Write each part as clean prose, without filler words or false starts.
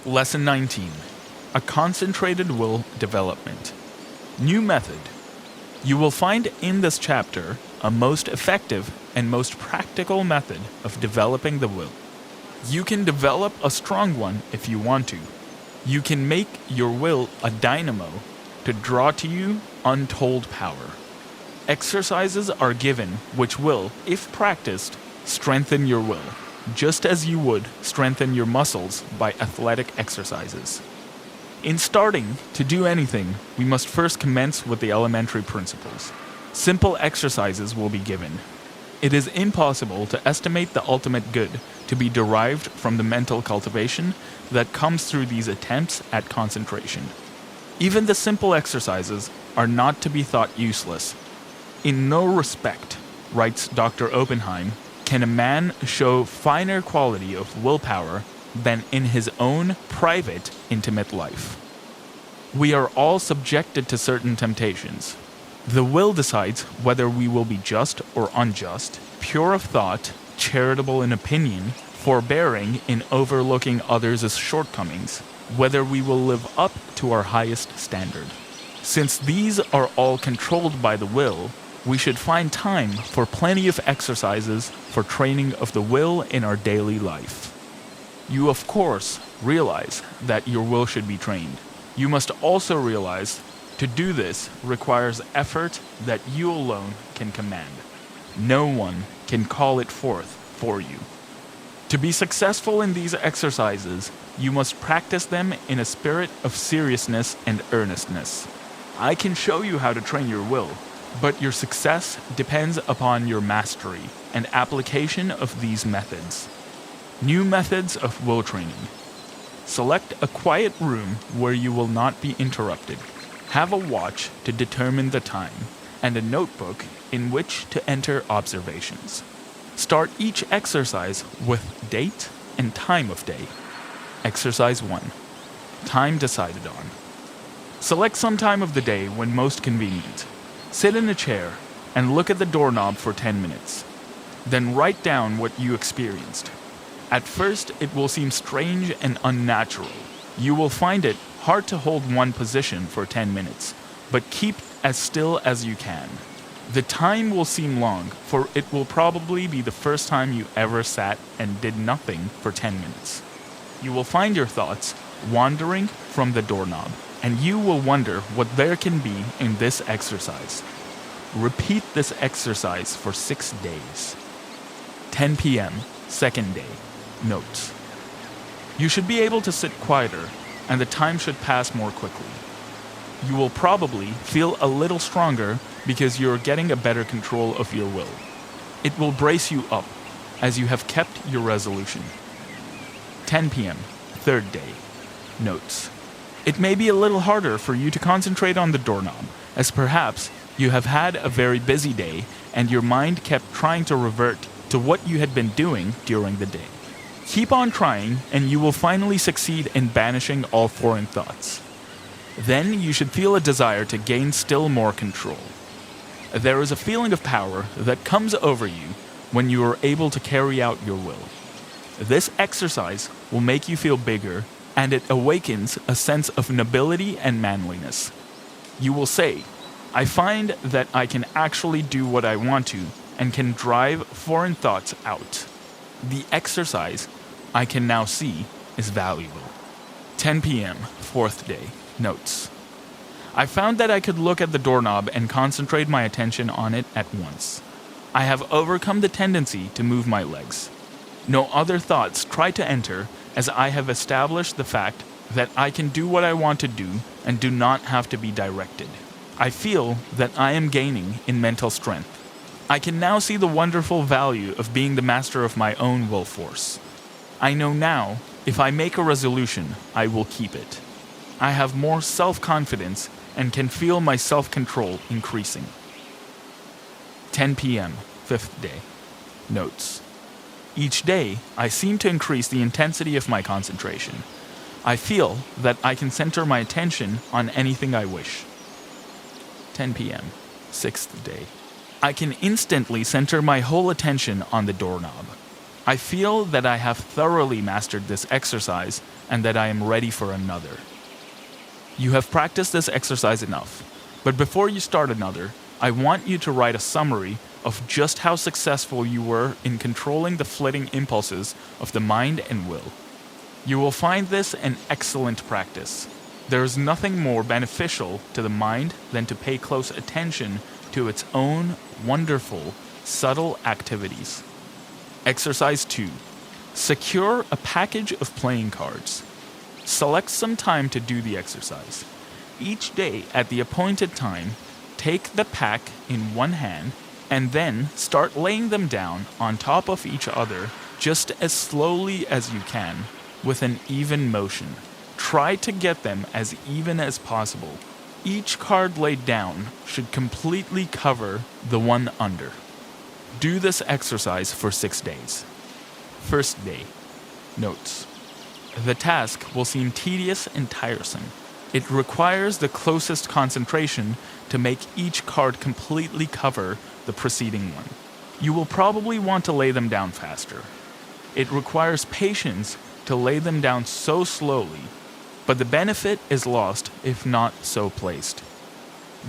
Lesson 19. A concentrated will development. New method. You will find in this chapter a most effective and most practical method of developing the will. You can develop a strong one if you want to. You can make your will a dynamo to draw to you untold power. Exercises are given which will, if practiced, strengthen your will, just as you would strengthen your muscles by athletic exercises. In starting to do anything, we must first commence with the elementary principles. Simple exercises will be given. It is impossible to estimate the ultimate good to be derived from the mental cultivation that comes through these attempts at concentration. Even the simple exercises are not to be thought useless. In no respect, writes Dr. Oppenheim, can a man show finer quality of willpower than in his own private, intimate life. We are all subjected to certain temptations. The will decides whether we will be just or unjust, pure of thought, charitable in opinion, forbearing in overlooking others' shortcomings, whether we will live up to our highest standard. Since these are all controlled by the will, we should find time for plenty of exercises for training of the will in our daily life. You, of course, realize that your will should be trained. You must also realize to do this requires effort that you alone can command. No one can call it forth for you. To be successful in these exercises, you must practice them in a spirit of seriousness and earnestness. I can show you how to train your will, but your success depends upon your mastery and application of these methods. New methods of will training. Select a quiet room where you will not be interrupted. Have a watch to determine the time, and a notebook in which to enter observations. Start each exercise with date and time of day. Exercise 1. Time decided on. Select some time of the day when most convenient. Sit in a chair and look at the doorknob for 10 minutes. Then write down what you experienced. At first, it will seem strange and unnatural. You will find it hard to hold one position for 10 minutes, but keep as still as you can. The time will seem long, for it will probably be the first time you ever sat and did nothing for 10 minutes. You will find your thoughts wandering from the doorknob, and you will wonder what there can be in this exercise. Repeat this exercise for 6 days. 10 p.m., second day. Notes. You should be able to sit quieter, and the time should pass more quickly. You will probably feel a little stronger because you're getting a better control of your will. It will brace you up as you have kept your resolution. 10 p.m., third day. Notes. It may be a little harder for you to concentrate on the doorknob, as perhaps you have had a very busy day and your mind kept trying to revert to what you had been doing during the day. Keep on trying, and you will finally succeed in banishing all foreign thoughts. Then you should feel a desire to gain still more control. There is a feeling of power that comes over you when you are able to carry out your will. This exercise will make you feel bigger, and it awakens a sense of nobility and manliness. You will say, I find that I can actually do what I want to and can drive foreign thoughts out. The exercise, I can now see, is valuable. 10 p.m., fourth day. Notes. I found that I could look at the doorknob and concentrate my attention on it at once. I have overcome the tendency to move my legs. No other thoughts try to enter, as I have established the fact that I can do what I want to do and do not have to be directed. I feel that I am gaining in mental strength. I can now see the wonderful value of being the master of my own will force. I know now, if I make a resolution, I will keep it. I have more self-confidence and can feel my self-control increasing. 10 p.m., fifth day. Notes. Each day, I seem to increase the intensity of my concentration. I feel that I can center my attention on anything I wish. 10 p.m., sixth day. I can instantly center my whole attention on the doorknob. I feel that I have thoroughly mastered this exercise and that I am ready for another. You have practiced this exercise enough, but before you start another, I want you to write a summary of just how successful you were in controlling the flitting impulses of the mind and will. You will find this an excellent practice. There is nothing more beneficial to the mind than to pay close attention to its own wonderful, subtle activities. Exercise 2. Secure a package of playing cards. Select some time to do the exercise. Each day at the appointed time, take the pack in one hand and then start laying them down on top of each other just as slowly as you can, with an even motion. Try to get them as even as possible. Each card laid down should completely cover the one under. Do this exercise for 6 days. First day. Notes. The task will seem tedious and tiresome. It requires the closest concentration to make each card completely cover the preceding one. You will probably want to lay them down faster. It requires patience to lay them down so slowly, but the benefit is lost if not so placed.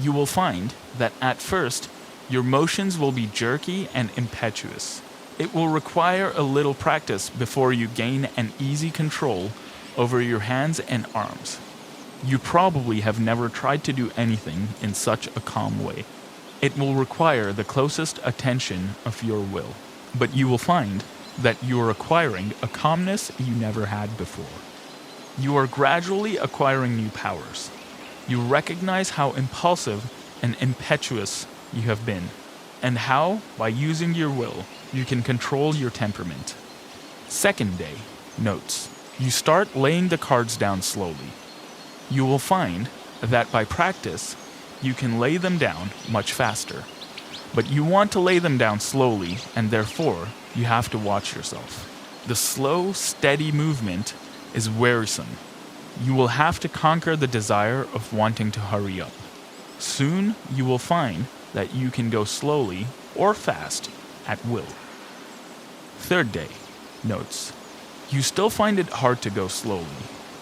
You will find that at first, your motions will be jerky and impetuous. It will require a little practice before you gain an easy control over your hands and arms. You probably have never tried to do anything in such a calm way. It will require the closest attention of your will, but you will find that you are acquiring a calmness you never had before. You are gradually acquiring new powers. You recognize how impulsive and impetuous you have been, and how, by using your will, you can control your temperament. Second day. Notes. You start laying the cards down slowly. You will find that by practice, you can lay them down much faster. But you want to lay them down slowly, and therefore, you have to watch yourself. The slow, steady movement is wearisome. You will have to conquer the desire of wanting to hurry up. Soon, you will find that you can go slowly or fast at will. Third day. Notes. You still find it hard to go slowly.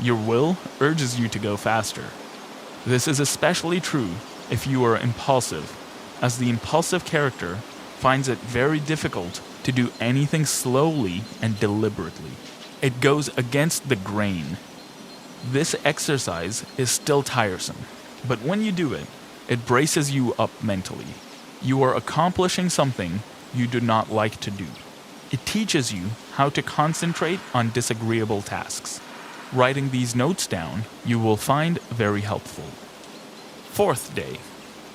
Your will urges you to go faster. This is especially true if you are impulsive, as the impulsive character finds it very difficult to do anything slowly and deliberately. It goes against the grain. This exercise is still tiresome, but when you do it, it braces you up mentally. You are accomplishing something you do not like to do. It teaches you how to concentrate on disagreeable tasks. Writing these notes down, you will find very helpful. Fourth day.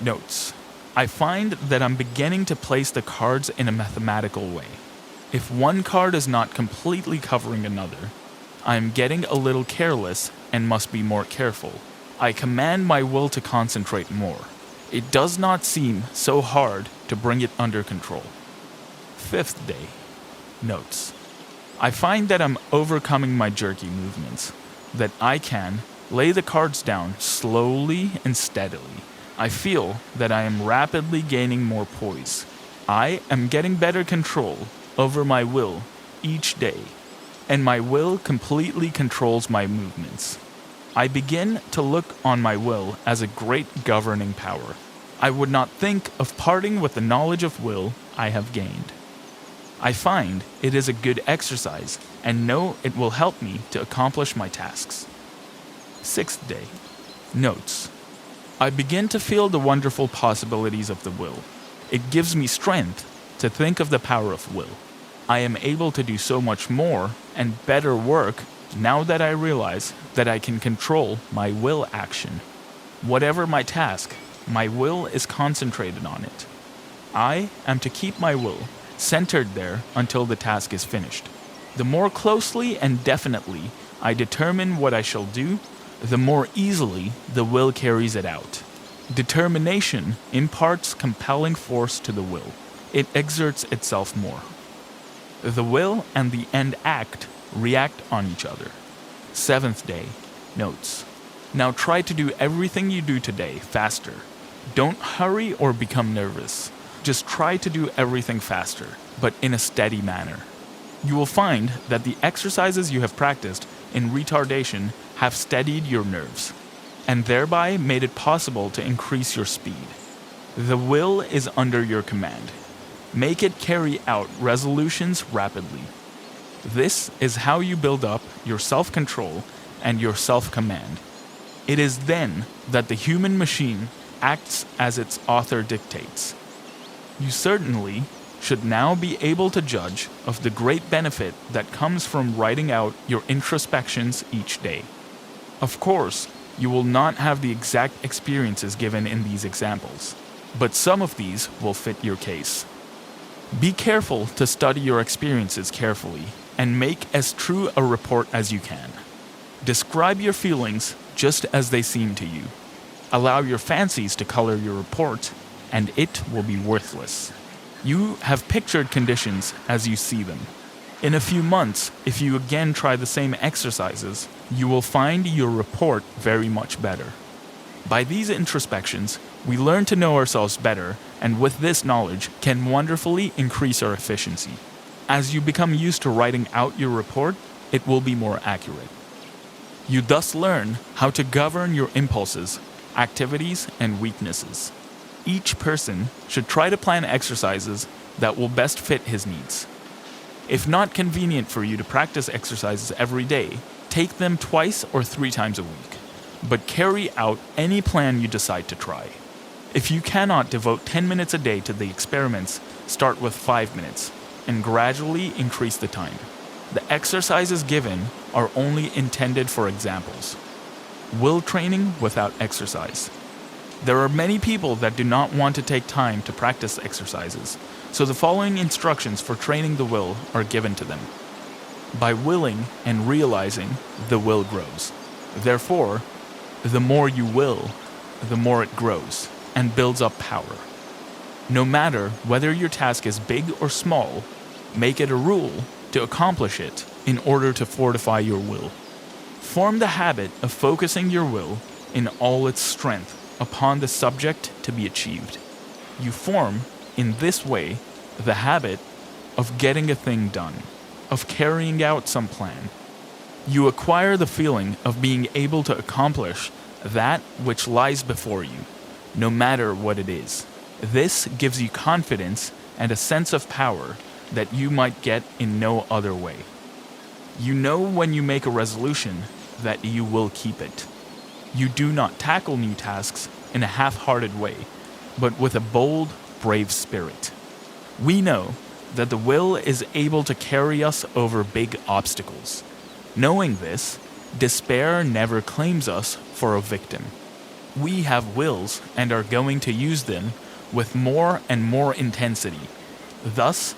Notes. I find that I'm beginning to place the cards in a mathematical way. If one card is not completely covering another, I am getting a little careless and must be more careful. I command my will to concentrate more. It does not seem so hard to bring it under control. Fifth day. Notes. I find that I'm overcoming my jerky movements, that I can lay the cards down slowly and steadily. I feel that I am rapidly gaining more poise. I am getting better control over my will each day, and my will completely controls my movements. I begin to look on my will as a great governing power. I would not think of parting with the knowledge of will I have gained. I find it is a good exercise and know it will help me to accomplish my tasks. Sixth day. Notes. I begin to feel the wonderful possibilities of the will. It gives me strength to think of the power of will. I am able to do so much more and better work now that I realize that I can control my will action. Whatever my task, my will is concentrated on it. I am to keep my will centered there until the task is finished. The more closely and definitely I determine what I shall do, the more easily the will carries it out. Determination imparts compelling force to the will. It exerts itself more. The will and the end act react on each other. Seventh day. Notes. Now try to do everything you do today faster. Don't hurry or become nervous. Just try to do everything faster, but in a steady manner. You will find that the exercises you have practiced in retardation have steadied your nerves, and thereby made it possible to increase your speed. The will is under your command. Make it carry out resolutions rapidly. This is how you build up your self-control and your self-command. It is then that the human machine acts as its author dictates. You certainly should now be able to judge of the great benefit that comes from writing out your introspections each day. Of course, you will not have the exact experiences given in these examples, but some of these will fit your case. Be careful to study your experiences carefully and make as true a report as you can. Describe your feelings just as they seem to you. Allow your fancies to color your report, and it will be worthless. You have pictured conditions as you see them. In a few months, if you again try the same exercises, you will find your report very much better. By these introspections, we learn to know ourselves better, and with this knowledge can wonderfully increase our efficiency. As you become used to writing out your report, it will be more accurate. You thus learn how to govern your impulses, activities, and weaknesses. Each person should try to plan exercises that will best fit his needs. If not convenient for you to practice exercises every day, take them 2 or 3 times a week, but carry out any plan you decide to try. If you cannot devote 10 minutes a day to the experiments, start with 5 minutes and gradually increase the time. The exercises given are only intended for examples. Will training without exercise. There are many people that do not want to take time to practice exercises, so the following instructions for training the will are given to them. By willing and realizing, the will grows. Therefore, the more you will, the more it grows and builds up power. No matter whether your task is big or small, make it a rule to accomplish it in order to fortify your will. Form the habit of focusing your will in all its strength upon the subject to be achieved. You form, in this way, the habit of getting a thing done, of carrying out some plan. You acquire the feeling of being able to accomplish that which lies before you, no matter what it is. This gives you confidence and a sense of power that you might get in no other way. You know when you make a resolution that you will keep it. You do not tackle new tasks in a half-hearted way, but with a bold, brave spirit. We know that the will is able to carry us over big obstacles. Knowing this, despair never claims us for a victim. We have wills and are going to use them with more and more intensity, thus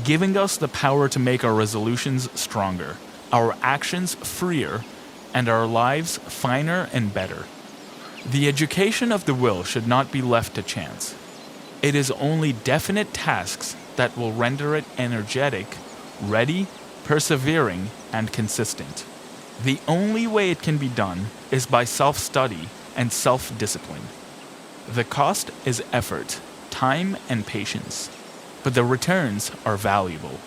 giving us the power to make our resolutions stronger, our actions freer, and our lives finer and better. The education of the will should not be left to chance. It is only definite tasks that will render it energetic, ready, persevering, and consistent. The only way it can be done is by self-study and self-discipline. The cost is effort, time, and patience, but the returns are valuable.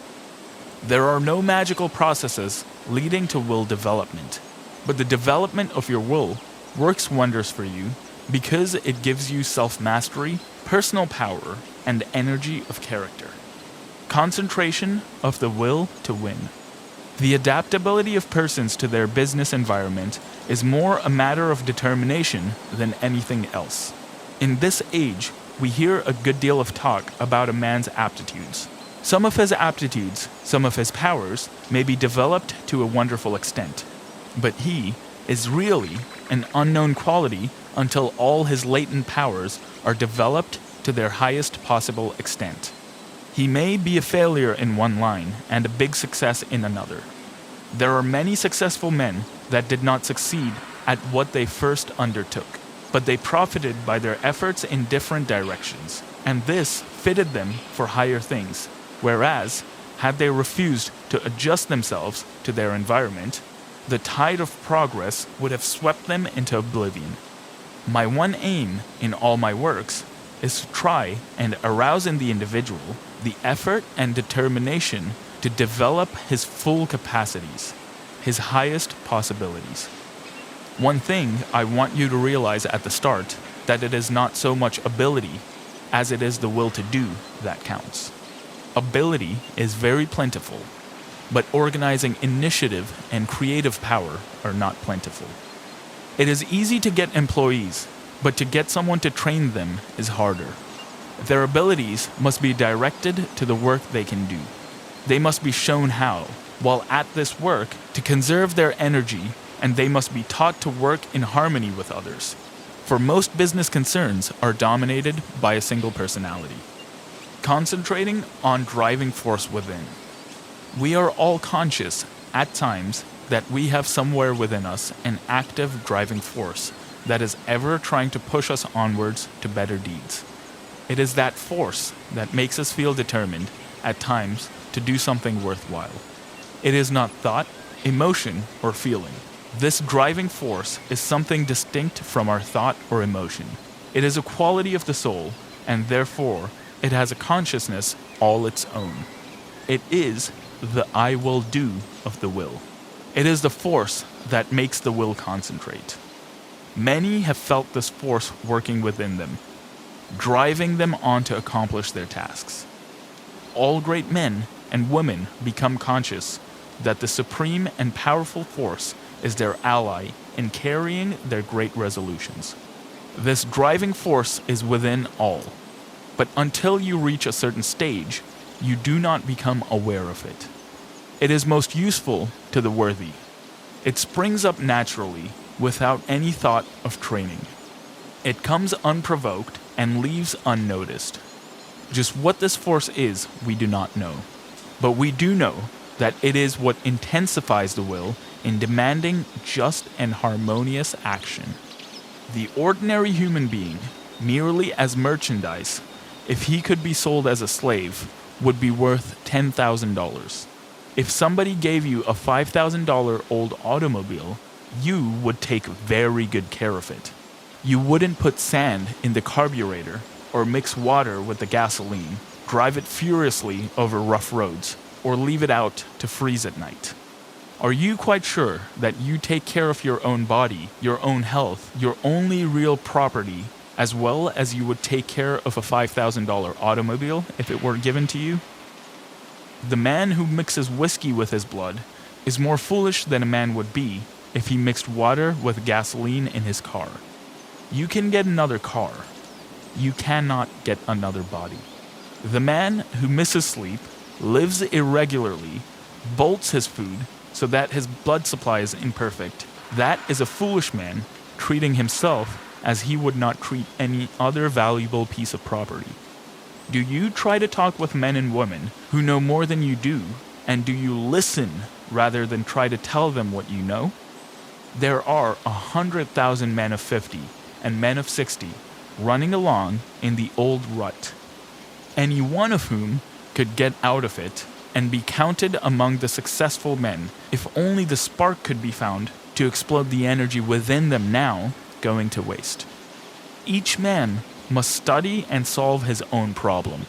There are no magical processes leading to will development, but the development of your will works wonders for you because it gives you self-mastery, personal power, and energy of character. Concentration of the will to win. The adaptability of persons to their business environment is more a matter of determination than anything else. In this age, we hear a good deal of talk about a man's aptitudes. Some of his aptitudes, some of his powers, may be developed to a wonderful extent, but he is really an unknown quality until all his latent powers are developed to their highest possible extent. He may be a failure in one line and a big success in another. There are many successful men that did not succeed at what they first undertook, but they profited by their efforts in different directions, and this fitted them for higher things, whereas, had they refused to adjust themselves to their environment, the tide of progress would have swept them into oblivion. My one aim in all my works is to try and arouse in the individual the effort and determination to develop his full capacities, his highest possibilities. One thing I want you to realize at the start, that it is not so much ability as it is the will to do that counts. Ability is very plentiful, but organizing initiative and creative power are not plentiful. It is easy to get employees, but to get someone to train them is harder. Their abilities must be directed to the work they can do. They must be shown how, while at this work, to conserve their energy, and they must be taught to work in harmony with others. For most business concerns are dominated by a single personality. Concentrating on driving force within. We are all conscious, at times, that we have somewhere within us an active driving force that is ever trying to push us onwards to better deeds. It is that force that makes us feel determined, at times, to do something worthwhile. It is not thought, emotion, or feeling. This driving force is something distinct from our thought or emotion. It is a quality of the soul, and therefore, it has a consciousness all its own. It is the I will do of the will. It is the force that makes the will concentrate. Many have felt this force working within them, driving them on to accomplish their tasks. All great men and women become conscious that the supreme and powerful force is their ally in carrying their great resolutions. This driving force is within all, but until you reach a certain stage, you do not become aware of it. It is most useful to the worthy. It springs up naturally without any thought of training. It comes unprovoked and leaves unnoticed. Just what this force is, we do not know. But we do know that it is what intensifies the will in demanding just and harmonious action. The ordinary human being, merely as merchandise, if he could be sold as a slave, would be worth $10,000. If somebody gave you a $5,000 old automobile, you would take very good care of it. You wouldn't put sand in the carburetor or mix water with the gasoline, drive it furiously over rough roads, or leave it out to freeze at night. Are you quite sure that you take care of your own body, your own health, your only real property, as well as you would take care of a $5,000 automobile if it were given to you? The man who mixes whiskey with his blood is more foolish than a man would be if he mixed water with gasoline in his car. You can get another car. You cannot get another body. The man who misses sleep, lives irregularly, bolts his food so that his blood supply is imperfect, that is a foolish man treating himself as he would not treat any other valuable piece of property. Do you try to talk with men and women who know more than you do, and do you listen rather than try to tell them what you know? There are 100,000 men of 50 and men of 60 running along in the old rut, any one of whom could get out of it and be counted among the successful men if only the spark could be found to explode the energy within them now going to waste. Each man must study and solve his own problem.